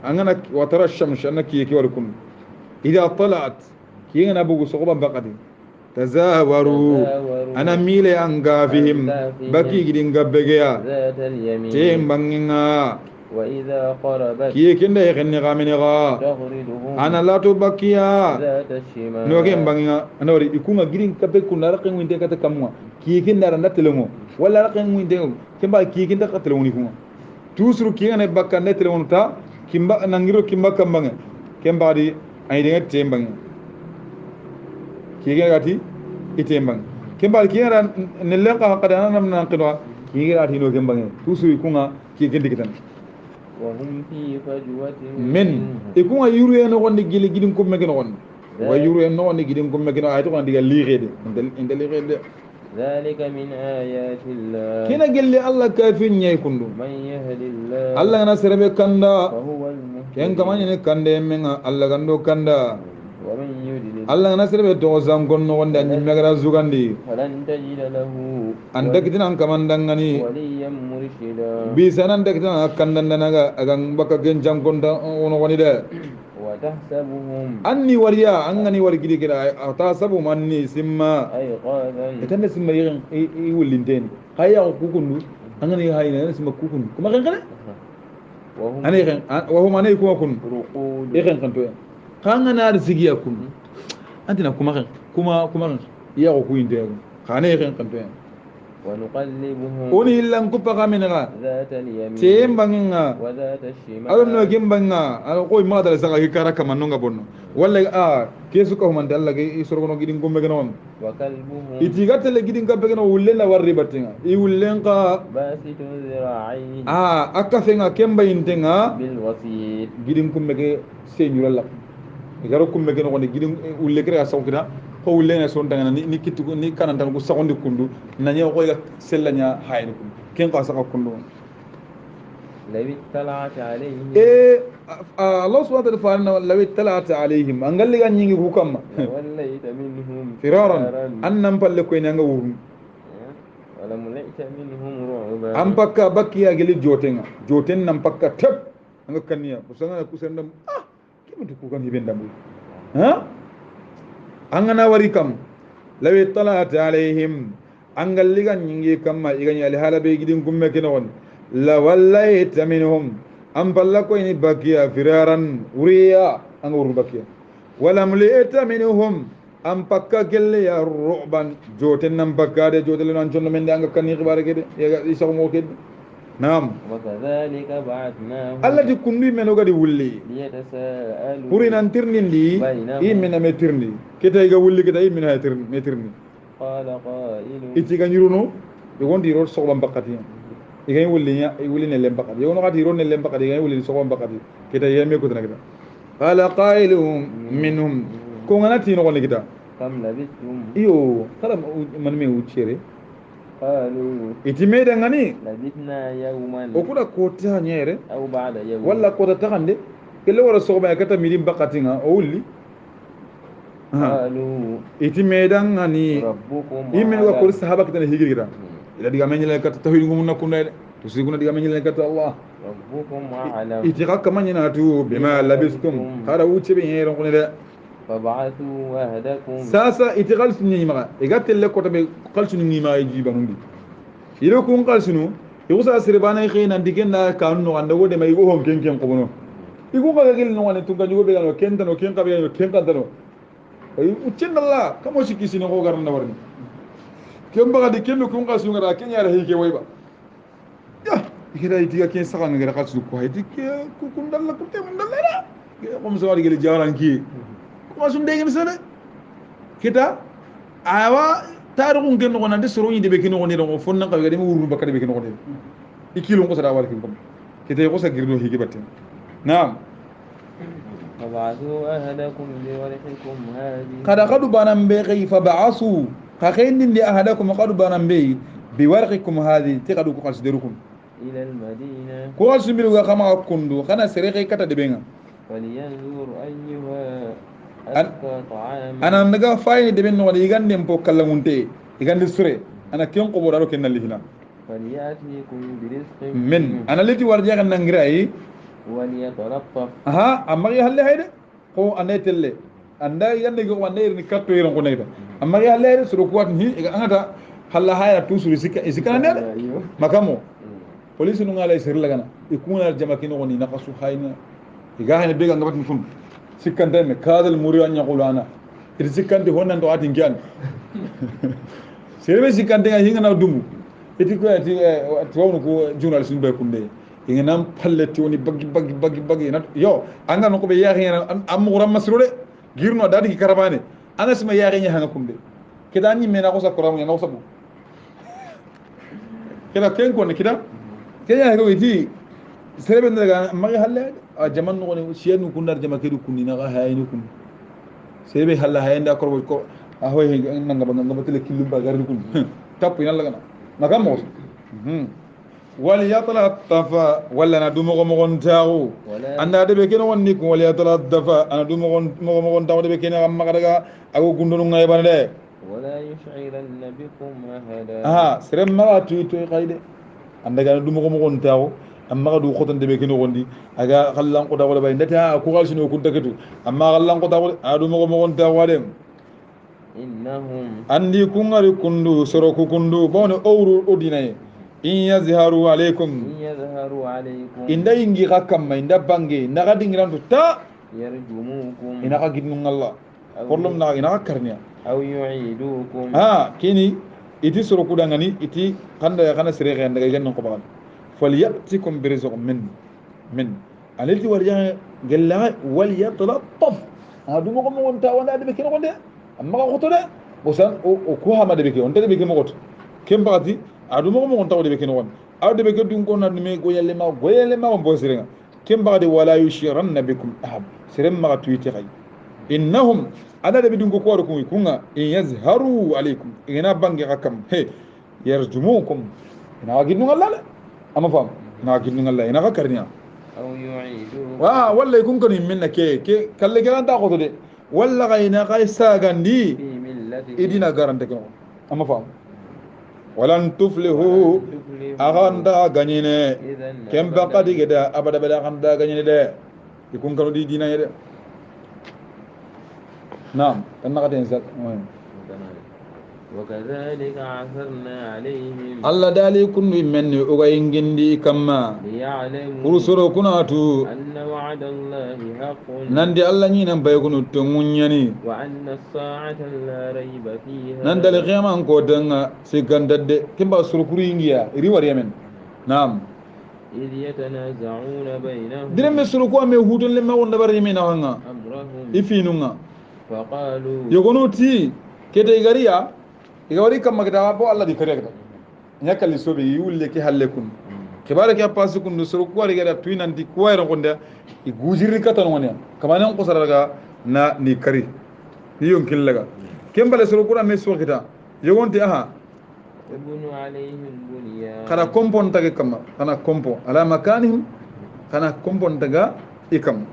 angana watara shams annak yeki war kun idha talat kiyenga na bugu sogoba baqadi tazawaru ana mile anga fihim baki gidin gabegeya ذات اليمين tembanginga وإذا قربت kiyekenda yekenni gaminiga تغردهم ana lato bakiya ذات الشمال no ken banginga ana wari ikunga gidin kape kun raqen winde kata kamwa kiyekenda randa telemo wala raqen winde kemba kiyekenda kata telemo ni kuma tusru kiyanga ne bakka ne telemo ta kimba nangiro kimba kambanga kemba di ay de tembang kiyega gati itembang kemba kiyanga ne lenka qadana nam nan qidwa kiyega gati no kembanga tusru ikunga kiyekenda kitan وهم في فجوة men ikunga yuru en wonde gili gidin ko megen won wa yuru en wonde gidin ko megen ay to kan diga liirede inde liirede ذلك من آيات الله kina gelli Allah kafin nyay kundu من يهد الله Allah ngana serebe kanda فهو المهتد ken kamanya ne kande menga Allah gando kanda ومن يضلل Allah ngana serebe to zangonno wonde anyi megara zugandi فلن تجد له anda kitina kamandangani وليا مرشدا bisa nan kitina kandandanaga agang baka genjang gonda ono woni de وتحسبهم anni wariya angani wari gidi gida atasabu manni simma أيقاظا etande simma yigen i wulinten kaya ko kukundu angani hayna simma kukundu kuma kan kana وهم ani kan wa hum anay kuma kun رقود e kan kanto kanga na arzigiya kun antina kuma kan kuma ya ko kuyinte kana e kan kanto ونقلبهم oni illan ku paga menga ذات اليمين tembanginga وذات الشمال alno gembanga al koy madala sanga hikara kama nonga bonno walla kesu ko man dalla ge isorgono gidin gombe gano وكلبهم itigatele gidin ka begeno wullena warri batinga i wullenka باسط ذراعيه akka fenga kemba intenga بالوسيط gidin kummege senyuralla igaro kummege no gidin wulle kre asawkida ko wullena son tanga ni kittu ni kananta ko sagondi kundu nanya ko ga sellanya hayni kundu ken ka saka kundu لو اطلعت عليهم Allah subhanahu wa ta'ala law talata alaihim angalli gan nyingi hukamma وليت منهم firaran annam palle ko nyanga wuru ولملئت منهم رعبا am pakka bakkiya geli joten nam pakka tep anga kaniya kusanga kusandam kimutu ku kan hibendam ha angana wari kam law talata alaihim angalli gan nyingi kamma igani al halabe gidin gumme kenon la wallayta minhum am balla ko ini bakiya firaran uriya an uru bakiya wala mli'ta minhum am pakka gelle ya ru'ban joten nam bakade jotel nan jonno men anga kan khibare kede ya isa mo kede nam وكذلك بعثناهم allati kundu men ogadi wulli ليتساءلوا puri nan tirnindi بينهم imena me tirni kita iga wulli kita imena me tirni قال قائل iti ga nyiruno e wondi ro soban bakati igay wulli nya wulli ne lem bakati yono gati ro ne lem bakati igay wulli soban bakati kita yeme ko tan kita qala qailum minhum ko nganati no ko kita كم لبثتم iyo kala man me uchere قالوا iti meda ngani لبثنا يوما o kuda kota nyere أو بعد يوم walla kota takande kele wara soba kata midim bakati nga o wulli قالوا iti meda ngani ربكم imen wa أعلم. kol sahaba kita higira ila diga menye kata tawhid ngum na kunna to siguna diga menye kata allah ربكم أعلم iti kakka manye na tu bima labistum hada uche be yero kunne de فابعثوا أهدكم sasa iti qalsu ni ma igatel le kota be qalsu ni ma jiba mundi ilo kun qalsunu yusa sirbana khina digenda kanu no anda wode mai go hon ken ken ko bono igu ga gel no wane tunga jugo be galo ken tano ken ka be galo ken ka tano ay uccendalla kamo sikisi ne ko garna warni ken baga de ken kun qalsu ngara ken yara hike wayba ya ikira itiga ken saka ngara qalsu ko hay dikke ku kun dalla ku te mun dalla ko mo sawari gel jaran ki ko sun de ngem sene kita awa tarugun ken no nande soro yinde be ken no ne do fonna ka be dem wuru bakade be ken no ne ikilo ko sada war kin ko kita ko sa girdo higi batten naam فابعثوا أهدكم بورقكم هذه kada kadu banan be kai fa ba'asu ka khainin li ahadakum qadu banan be bi warqikum hadi ti kadu ko kalsiderukum إلى المدينة ko alsumiru ga kama kundu kana sere kai kata de benga فلينظر أيها أن- أزكى طعاما ana naga fayni de ben no wadi gande mpo kallamunte igande sure ana ken ko bodaro ken nalihina فليأتيكم برزق men ana leti warja kan nangirai وليتلطف aha amma ya halle hayde ko anetelle anda yande go wande ni katto yiran ko nayda amma ya halle hayde suru kuwat ni e angata halla hayra tusuru sikana ne أيوه makamo police nu ngala sir lagana ikuna jama kino woni naqasu hayna iga hayna bega ngabat fun sikante me kadal muri anya qulana ir sikante honan do atin gyan serbe sikante ga hinga na dumu eti ko eti tawnu ko journalist nu be kunde hinga nam palleti woni bagi na yo anga no ko be yahi am muram masrude girno dadi karabane ana sima yahi nya hanga kunde kidani me na ko sa koramu na ko sabu kida ken ko ne kida kenya ko iti serbe ndaga magi halle a jaman no ne shiyanu kunnar jama kedu kunni na ga hayni kun serbe halla hayanda korbo ko a hoy nanga banga ngabatele killu ba gardi kun tapu ina laga magam mo wal yatalattafa wala na dumo mo gon tawo anda de be ken wonni ko wal yatalattafa ana dumo gon tawo de be ken am magadaga ago gundonu ngay bande ولا يشعرن بكم أحدا aha serem ma tu to qayde anda ga dumo gon tawo amma ga du khotan de be ken gondi aga khallan ko dawala bay ndata ko gal sino kun takatu amma khallan ko dawala adu mo gon tawo dem إنهم andi kungari kundu soro ku kundu bone owru odinaye in yazharu alaykum إن يظهروا عليكم inda ingi hakam inda bange naga dingirantu ta يرجموكم ina ka gidnu ngalla problem na ina ka karniya أو يعيدوكم ha kini iti soro ku dangani iti kanda ya kana sire ga ndaga ganno ko bagal falyatikum birizq min alati warja galla wal yatlattaf adu mo ko mo wonta wanda de kino gonde amma ko to de bosan o ko ha ma de ke on de ke mo got kem bagati adu mo on taw de be ken won aw de be ke dun ko na me goyele ma on bo sirenga kem bagade wala yushiranna bikum ahad sirem ma tuiti khay innahum ada de be dun ko ko ko kunga in yazharu alaykum ina bangi hakam he yarjumukum ina waginu ngalla ama fam ina waginu ngalla ina ka karniya أو يعيدوكم wa walla kun kan minna ke kalle ke anta ko de walla gaina kai sagandi في ملتهم idina garante ko ama fam walan tuflihu aganda ganyine إذا kem baqadi geda abada bada aganda ganyine de ikun kanu di dina yede naam tan nagaten zat وكذلك عثرنا عليهم Allah dali kundu menni oga ingindi kamma ليعلموا urusoro kunatu أن وعد الله حق nandi Allah ni nan baykunu tongunyani وأن الساعة لا ريب فيها nan dal qiyama ko danga sigandadde kimba surukuri ingiya iri war yemen naam إذ يتنازعون بينهم diremme suruku ame hudun le ma wonda bar yemen hanga أمرهم ifinunga فقالوا yogonuti kete igariya igawari kamma kita bo Allah di kare kita nyakali sobe yulle ki halle kun kibara ki apasi kun suruku ari gara tuinanti kuwayro gonda i gujiri katan ngonya kamanan ko saraga na ni kari ni yonkin laga kembale suruku ame so kita yogonti aha وبنوا عليهم بنيان kana kompon tage kama kana kompo ala makanihim kana kompon taga ikam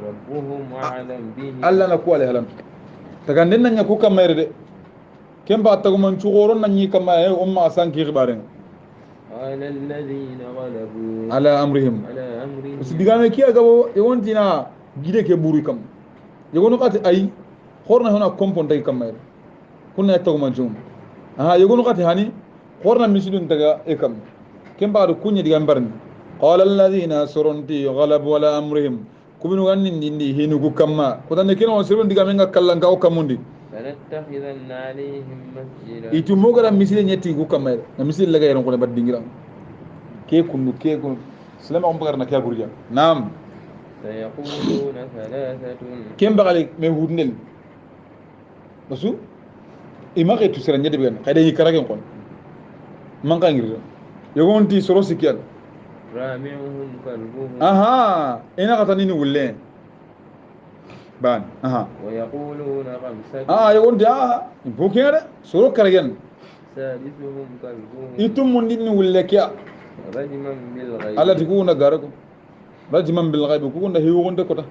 ربهم أعلم به alla na kuwale halam taga nden nanya ku kamere de kemba tagu man chugoron nanyi kama e umma sanki khibaren قال الذين غلبوا ala amrihim على أمرهم usidigame kiya gabo e wontina gide ke buri kam yogono kati ay horna hona kompon tage kamere kunna tagu man chum aha yogono kati hani horna misidun taga ikam kemba do kunya diga mbarni qala alladhina surunti ghalabu ala amrihim kubinu ganni ndi hinu ku kamma ko tan kino on sirun diga menga kallan ka o kamundi فلنتخذن عليهم مسجدا itu mogara misile nyeti ku kamma na misile laga yaron ko ne bad dingira ke kundu ke ko salama on bagar na kya gurja nam سيقولون ثلاثة kemba gale me hudnel basu imake tu sira nyede ben kayda yi karagen kon man ka ngirdo yogonti soro sikial رابعهم كلبهم aha ina katani ni wulle ban aha ويقولون خمسة yogonti bokere soro karagen سادسهم كلبهم itum mundi ni wulle kya رجما بالغيب ala tikuna garako rajman bil ghaib ku kunda hiwo gonde kota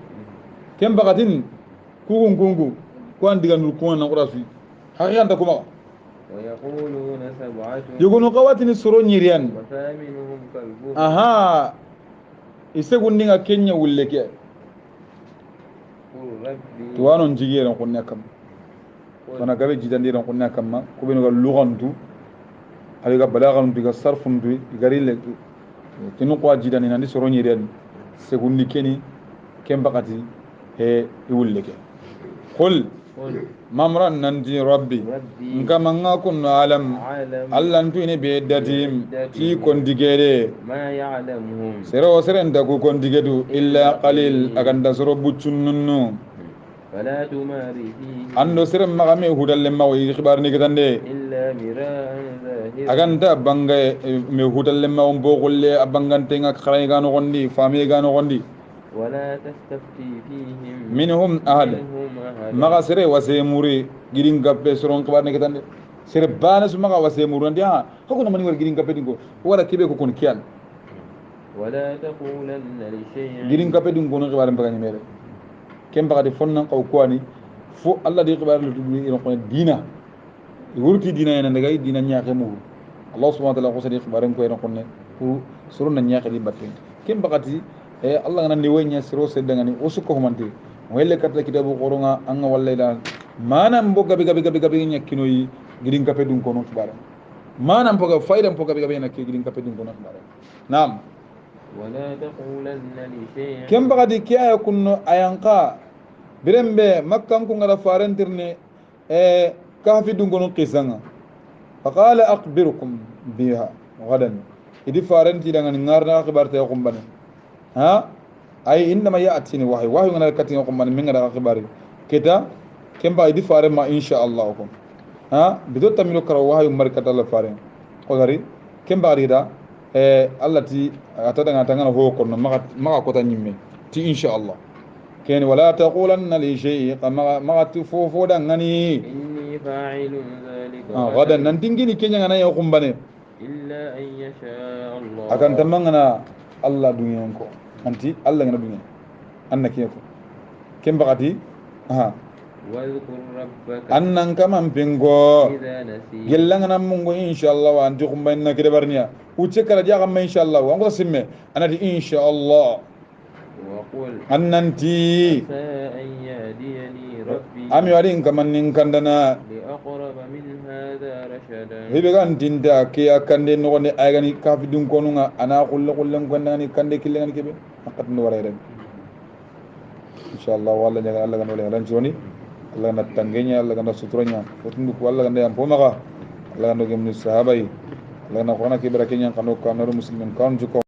kem bakatin ku kungu ku andiga nur ku na qurafi haqiqan ta kuma ويقولون سبعة yogono qawatin soro nyirian وثامنهم كلبهم aha ise gundinga kenya wulle kya قل ربي tuwanon jigiran kunna kam wana gabe jidandiran kunna kamma ku beno gal lughantu aliga balaghan diga sarfuntu igarile kinu kwa jidani nandi soro nyirian segundi keni kem bakati he wulle kya qul قل mamran nanti rabbi ربي nkama nga kun alam أعلم allah ntuni be datim ti kondigede ما يعلمهم sero sere ndaku kondigedu illa qalil aganda soro buccununnu فلا تماري فيه ando sere magame hudalle mawo yi khibar ni gitande إلا مراء ظاهرا aganda banga me hudalle mawo bogolle abangante nga kharay gano gondi fami gano gondi ولا تستفتي فيهم minhum ahad منهم أحدا maga sere wase muri girin gappe soron khibar ni gitande sere bana su maga wase muri andi ha hakuna mani war girin gappe dingo wara kibe ko kon kiyan ولا تقولن لشيء girin gappe dingo no khibar mbagani mere kemba de fonna qaw kwani fo Allah di khibar lu tudu ino ko dina wurti dina ena ndagay dina nyaake mu Allah subhanahu wa ta'ala ko sadi khibar ko ino konne pour surun na nyaake di batte kemba kati e Allah ngana ni wenya siro sedangani usuko humanti welle kata kitabu qoronga anga wallaila manam bo gabi nyakino yi girin gappe dun kono khibar manam poga fayda poga gabi nyakki girin gappe dun kono khibar nam ولا تقولن لشيء kemba kati kiya kunno ayanka birembe makkan ko ngara farentirne e kafi dun gono qisanga faqala aqbirukum biha gadan idi farenti dangan ngarna khibarte ko mbane ha ay inma ya'tini wahyu ngana kati ko mbane min ngara khibari kita kemba idi fare ma insha Allah ko ha bido tamilo kara wahyu markata la fare ko gari kemba rida e Allah ti ata daga tangana ho ko no maka ko tan nyimme ti insha Allah ken wala taqulanna li shay'in ma fo dangani إني فاعل ذلك gadan nan dingini kenya ngana ya kumbane إلا أن يشاء الله akan tamangana Allah dunyan ko anti Allah ngana dunyan annaki ko kembakati aha واذكر ربك annan kaman pingo إذا نسيت gellangana mungo inshallah wa anti kumbanna kide barniya uce kala jaga ma inshallah wa ngo simme anati inshallah وقل annanti عسى أن يهديني ربي ami wadi kaman nin kandana أقرب من هذا رشدا hibe gan dinda ke akande no ne agani kafi dun konunga ana kullu kullu gondani kande killen kebe hakat no warayre inshallah walla nyaga Allah gano le ran joni Allah na tangenya Allah gano suturanya fotundu ko Allah gano yam pomaga Allah gano gemni sahabai Allah na kona kibra kenya kanu kanu muslimin kan juko